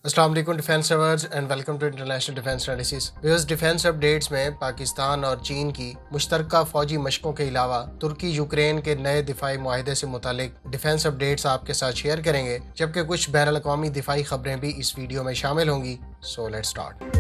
السلام علیکم defence lovers and welcome to international defence analysis. Viewers, defence updates میں پاکستان اور چین کی مشترکہ فوجی مشقوں کے علاوہ ترکی یوکرین کے نئے دفاعی معاہدے سے متعلق ڈیفینس اپڈیٹس آپ کے ساتھ شیئر کریں گے، جبکہ کچھ بین الاقوامی دفاعی خبریں بھی اس ویڈیو میں شامل ہوں گی۔ So let's start.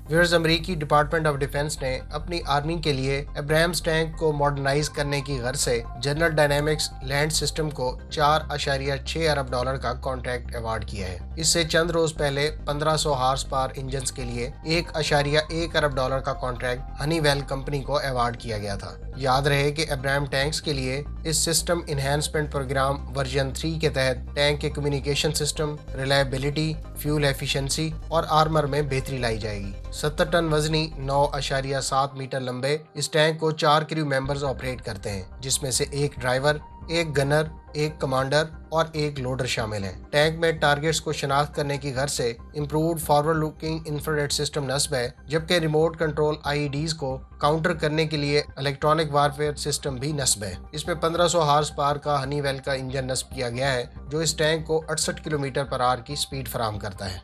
ویورز، امریکی ڈپارٹمنٹ آف ڈیفنس نے اپنی آرمی کے لیے ابراہمز ٹینک کو ماڈرنائز کرنے کی غرض سے جنرل ڈائنامکس لینڈ سسٹم کو $4.6 ارب کا کانٹریکٹ ایوارڈ کیا ہے۔ اس سے چند روز پہلے 1500 ہارس پاور انجنز کے لیے $1.1 ارب کا کانٹریکٹ ہنی ویل کمپنی کو ایوارڈ کیا گیا تھا۔ یاد رہے کہ ابراہم ٹینکس کے لیے اس سسٹم انہینسمنٹ پروگرام ورژن 3 کے تحت ٹینک کے communication system, reliability, fuel efficiency اور آرمر میں بہتری لائی جائے گی۔ 70 ٹن وزنی 9.7 میٹر لمبے اس ٹینک کو 4 کریو ممبرز آپریٹ کرتے ہیں، جس میں سے ایک ڈرائیور، ایک گنر، ایک کمانڈر اور ایک لوڈر شامل ہیں۔ ٹینک میں ٹارگٹس کو شناخت کرنے کی غرض سے improved forward looking infrared system نصب ہے، جبکہ ریموٹ کنٹرول IEDs کو کاؤنٹر کرنے کے لیے الیکٹرانک وارفیئر سسٹم بھی نصب ہے۔ اس میں 1500 ہارس پاور کا ہنی ویل کا انجن نصب کیا گیا ہے، جو اس ٹینک کو 68 کلومیٹر پر آور کی سپیڈ فراہم کرتا ہے۔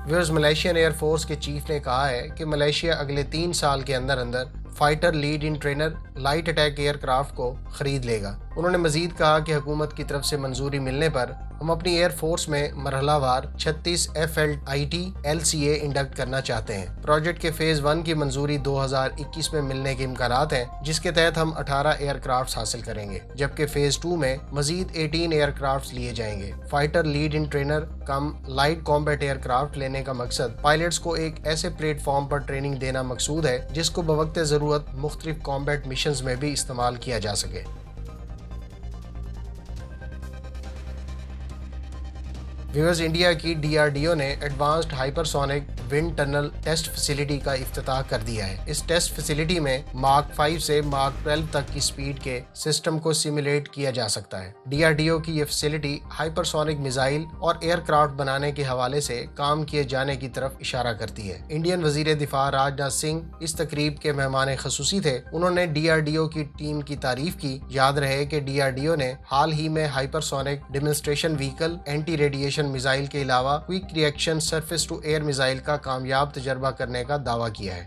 ویورز، ملیشین ایئر فورس کے چیف نے کہا ہے کہ ملیشیا اگلے 3 سال کے اندر fighter lead in trainer light attack aircraft کو خرید لے گا۔ انہوں نے مزید کہا کہ حکومت کی طرف سے منظوری ملنے پر ہم اپنی ایئر فورس میں مرحلہ وار 36 FLIT LCA انڈکٹ کرنا چاہتے ہیں۔ پروجیکٹ کے فیز 1 کی منظوری 2021 میں ملنے کے امکانات ہیں، جس کے تحت ہم 18 ایئر کرافٹس حاصل کریں گے، جبکہ فیز 2 میں مزید 18 ایئر کرافٹس لیے جائیں گے۔ Fighter lead in trainer come light combat year craft لینے کا مقصد پائلٹس کو ایک ایسے پلیٹ فارم پر ٹریننگ دینا مقصود ہے جس کو بوقت ضرورت مختلف کامبیٹ مشنز میں بھی استعمال کیا جا سکے۔ ویورز، انڈیا کی DRDO نے advanced hypersonic wind tunnel test facility کا افتتاح کر دیا ہے۔ اس ٹیسٹ فیسلٹی میں ماک 5 سے ماک 12 تک کی سپیڈ کے سسٹم کو سیمولیٹ کیا جا سکتا ہے۔ DRDO کی یہ فیسلٹی ہائپر سونک میزائل اور ایئر کرافٹ بنانے کے حوالے سے کام کیے جانے کی طرف اشارہ کرتی ہے۔ انڈین وزیر دفاع راج ناتھ سنگھ اس تقریب کے مہمان خصوصی تھے۔ انہوں نے DRDO کی ٹیم کی تعریف کی۔ یاد رہے کہ DRDO نے حال ہی میں hypersonic demonstration vehicle, anti radiation missile کے علاوہ quick reaction surface to air missile کا کامیاب تجربہ کرنے کا دعویٰ کیا ہے۔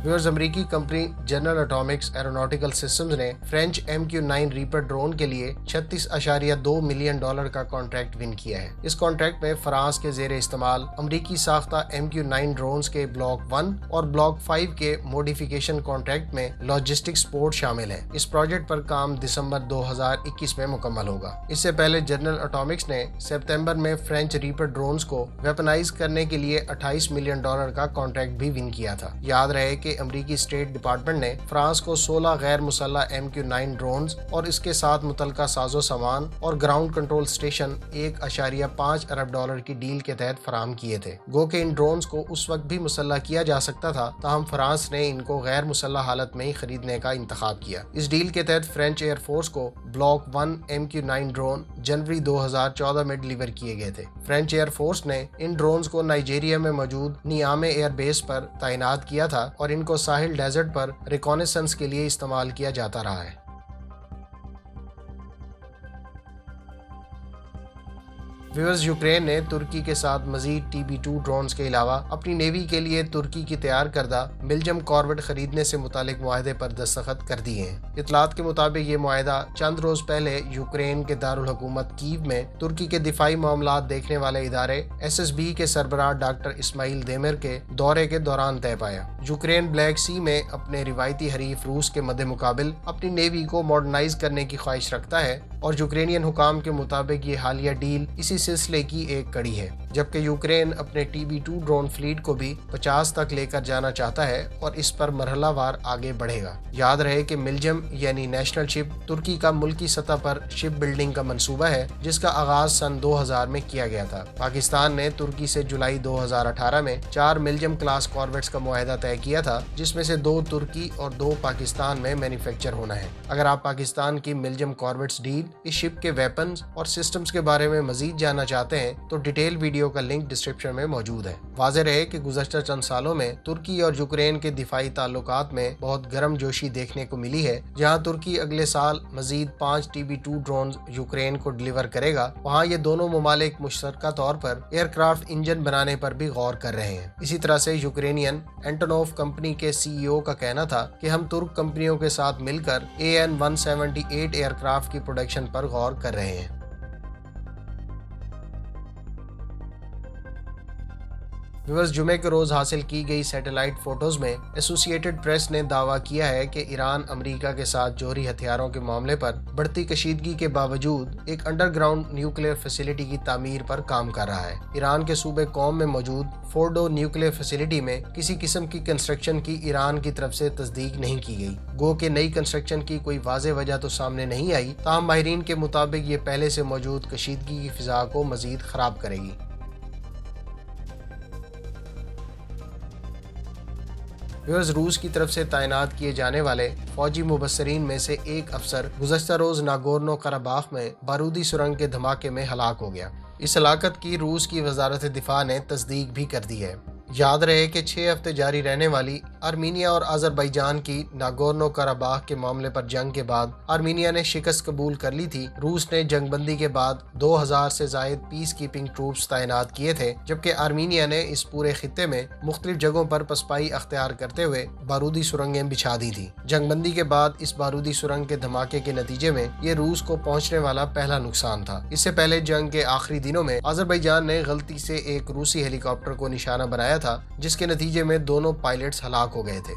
ویورز، امریکی کمپنی جنرل اٹامکس ایروناٹیکل سسٹمز نے فرینچ MQ-9 ریپر ڈرون کے لیے $36.2 ملین کا کانٹریکٹ ون کیا ہے۔ اس کانٹریکٹ میں فرانس کے زیر استعمال امریکی ساختہ MQ-9 ڈرونز کے بلاک 1 اور بلاک 5 کے موڈیفیکیشن کانٹریکٹ میں لاجسٹک سپورٹ شامل ہے۔ اس پروجیکٹ پر کام دسمبر 2021 میں مکمل ہوگا۔ اس سے پہلے جنرل اٹامکس نے ستمبر میں فرینچ ریپر ڈرونز کو ویپنائز کرنے کے لیے $28 ملین کا کانٹریکٹ بھی ون کیا تھا۔ یاد رہے کہ امریکی اسٹیٹ ڈپارٹمنٹ نے فرانس کو 16 غیر مسلح MQ-9 ڈرونز اور اس کے ساتھ متعلقہ ساز و سامان اور گراؤنڈ کنٹرول اسٹیشن $1.5 ارب کی ڈیل کے تحت فراہم کیے تھے۔ گو کہ ان ڈرونز کو اس وقت بھی مسلح کیا جا سکتا تھا، تاہم فرانس نے ان کو غیر مسلح حالت میں ہی خریدنے کا انتخاب کیا۔ اس ڈیل کے تحت فرینچ ایئر فورس کو بلاک 1 MQ-9 ڈرون جنوری 2014 میں ڈیلیور کیے گئے تھے۔ فرینچ ایئر فورس نے ان ڈرونز کو نائجیریا میں موجود نیامے ایئر بیس پر تعینات کیا تھا اور ان کو ساحل ڈیزرٹ پر ریکونیسنس کے لیے استعمال کیا جاتا رہا ہے۔ ویورز، یوکرین نے ترکی کے ساتھ مزید TB2 ڈرونز کے علاوہ اپنی نیوی کے لیے ترکی کی تیار کردہ بلجیم کاربٹ خریدنے سے متعلق معاہدے پر دستخط کر دیے ہیں۔ اطلاعات کے مطابق یہ معاہدہ چند روز پہلے یوکرین کے دارالحکومت کیو میں ترکی کے دفاعی معاملات دیکھنے والے ادارے SSB کے سربراہ ڈاکٹر اسماعیل دیمر کے دورے کے دوران طے پایا۔ یوکرین بلیک سی میں اپنے روایتی حریف روس کے مد مقابل اپنی نیوی کو ماڈرنائز کرنے کی خواہش رکھتا ہے، اور یوکرینین حکام کے مطابق یہ حالیہ ڈیل اسی سلسلے کی ایک کڑی ہے۔ जबकि यूक्रेन अपने TB2 ड्रोन फ्लीट को भी 50 तक लेकर जाना चाहता है और इस पर मरहलावार आगे बढ़ेगा। याद रहे कि मिलजम यानी नेशनल शिप तुर्की का मुल्की सतह पर शिप बिल्डिंग का मंसूबा है, जिसका आगाज सन 2000 में किया गया था। पाकिस्तान ने तुर्की से जुलाई 2018 में 4 मिलजम क्लास कॉर्वेट्स का मुआहदा तय किया था, जिसमें से 2 तुर्की और 2 पाकिस्तान में मैन्युफैक्चर होना है। अगर आप पाकिस्तान की मिलजम कॉर्वेट्स डील, इस शिप के वेपन्स और सिस्टम्स के बारे में मजीद जानना चाहते हैं तो डिटेल वीडियो का लिंक डिस्क्रिप्शन में मौजूद है। वाज़ेह रहे कि गुज़श्ता चंद सालों में तुर्की और यूक्रेन के दिफाई ताल्लुकात में बहुत गर्म जोशी देखने को मिली है। जहां तुर्की अगले साल मजीद 5 TB2 ड्रोन यूक्रेन को डिलीवर करेगा, वहां ये दोनों ममालिक मुश्तरका तौर पर एयरक्राफ्ट इंजन बनाने पर भी गौर कर रहे हैं। इसी तरह से यूक्रेनियन एंटोनोव कंपनी के CEO का कहना था कि हम तुर्क कंपनियों के साथ मिलकर AN-178 एयरक्राफ्ट की प्रोडक्शन पर गौर कर रहे हैं। व्यूअर्स, जुमे के रोज हासिल की गई सैटेलाइट फोटोज में एसोसिएटेड प्रेस ने दावा किया है कि ईरान अमेरिका के साथ जौहरी हथियारों के मामले पर बढ़ती कशीदगी के बावजूद एक अंडरग्राउंड न्यूक्लियर फैसिलिटी की तामीर पर काम कर रहा है। ईरान के सूबे कौम में मौजूद फोर्डो न्यूक्लियर फैसिलिटी में किसी किस्म की कंस्ट्रक्शन की ईरान की तरफ से तस्दीक नहीं की गई। गो के नई कंस्ट्रक्शन की कोई वाज़ेह वजह तो सामने नहीं आई, ताहम माहिरीन के मुताबिक ये पहले से मौजूद कशीदगी की फिजा को मजीद खराब करेगी। रूस की तरफ से तैनात किए जाने वाले फौजी मुबस्सरीन में से एक अफसर गुज़श्ता रोज नागोर्नो कराबाख में बारूदी सुरंग के धमाके में हलाक हो गया। इस हलाकत की रूस की वजारत दिफा ने तस्दीक भी कर दी है। याद रहे कि 6 हफ्ते जारी रहने वाली आर्मीनिया और अजरबैजान की नागोर्नो कराबाख के मामले पर जंग के बाद आर्मीनिया ने शिकस्त कबूल कर ली थी। रूस ने जंगबंदी के बाद 2000 से जायद पीस कीपिंग ट्रूप्स तैनात किए थे, जबकि आर्मीनिया ने इस पूरे खित्ते में मुख्तलिफ जगहों पर पसपाई अख्तियार करते हुए बारूदी सुरंगें बिछा दी थी। जंगबंदी के बाद इस बारूदी सुरंग के धमाके के नतीजे में ये रूस को पहुंचने वाला पहला नुकसान था। इससे पहले जंग के आखिरी दिनों में अजरबैजान ने गलती से एक रूसी हेलीकॉप्टर को निशाना बनाया था, जिसके नतीजे में दोनों पायलट्स हलाक हो गए थे।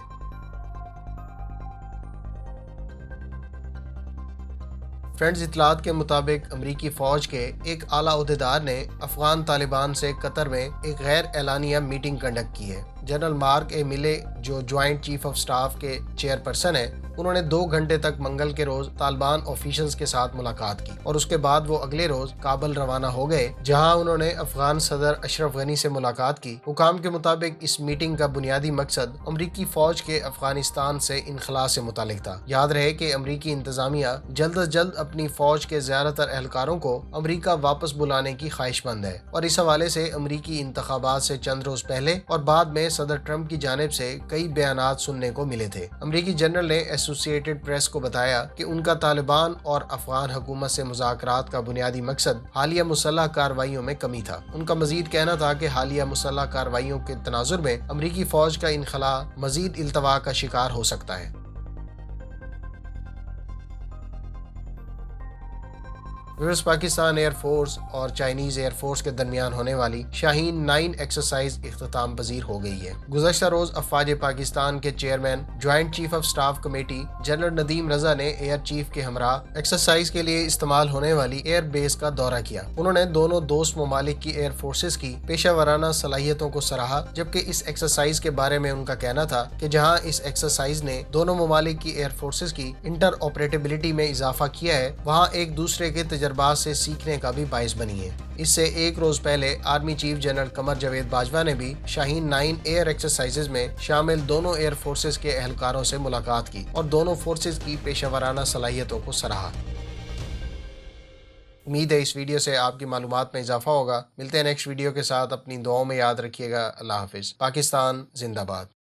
फ्रेंड्स, इतलात के मुताबिक अमरीकी फौज के एक आला ओहदेदार ने अफगान तालिबान से कतर में एक गैर एलानिया मीटिंग कंडक्ट की है। जनरल मार्क ए मिले, जो ज्वाइंट चीफ ऑफ स्टाफ के चेयरपर्सन है, उन्होंने 2 घंटे तक मंगल के रोज तालिबान ऑफिशियल्स के साथ मुलाकात की और उसके बाद वो अगले रोज काबुल रवाना हो गए, जहां उन्होंने अफगान सदर अशरफ गनी से मुलाकात की। हुकाम के मुताबिक इस मीटिंग का बुनियादी मकसद अमरीकी फौज के अफगानिस्तान से इनखला से मुतालिक था। याद रहे कि अमरीकी इंतजामिया जल्द अज जल्द अपनी फौज के ज्यादातर एहलकारों को अमरीका वापस बुलाने की ख्वाहिशमंद है और इस हवाले से अमरीकी इंतखाबात से चंद रोज पहले और बाद में सदर ट्रंप की जानिब से कई बयानात सुनने को मिले थे। अमरीकी जनरल ने एसोसिएटेड प्रेस को बताया कि उनका तालिबान और अफगान हुकूमत से मुज़ाकरात का बुनियादी मकसद हालिया मुसल्लह कार्रवाइयों में कमी था। उनका मजीद कहना था कि हालिया मुसल्लह कार्रवाइयों के तनाजुर में अमरीकी फौज का इनखला मजीद इल्तवा का शिकार हो सकता है। पाकिस्तान एयरफोर्स और चाइनीज एयरफोर्स के दरमियान होने वाली शाहीन 9 एक्सरसाइज इख्तिताम पजीर हो गई है। गुज़श्ता रोज अफवाज पाकिस्तान के chairman joint chief of staff committee general Nadeem Raza ने एयर चीफ के हमरा एक्सरसाइज के लिए इस्तेमाल होने वाली एयर बेस का दौरा किया। उन्होंने दोनों दोस्त ममालिक की एयर फोर्सेज की पेशा वराना सलाहियतों को सराहा, जबकि इस एक्सरसाइज के बारे में उनका कहना था कि जहाँ इस एक्सरसाइज ने दोनों ममालिक की एयर फोर्सेज की इंटर ऑपरेटेबिलिटी में इजाफा किया है, वहाँ एक दूसरे के तजर्बात से सीखने का भी बाइस बनी है। इससे एक रोज पहले army chief general Qamar Javed Bajwa ने भी शाहीन 9 एयर एक्सरसाइजेज में शामिल दोनों एयर फोर्सेज के एहलकारों से मुलाकात की और दोनों फोर्सेज की पेशावराना सलाहियतों को सराहा। उम्मीद है इस वीडियो से आपकी मालूमात में इजाफा होगा। मिलते हैं नेक्स्ट वीडियो के साथ। अपनी दुआओं में याद रखिएगा। अल्लाह हाफिज। पाकिस्तान जिंदाबाद।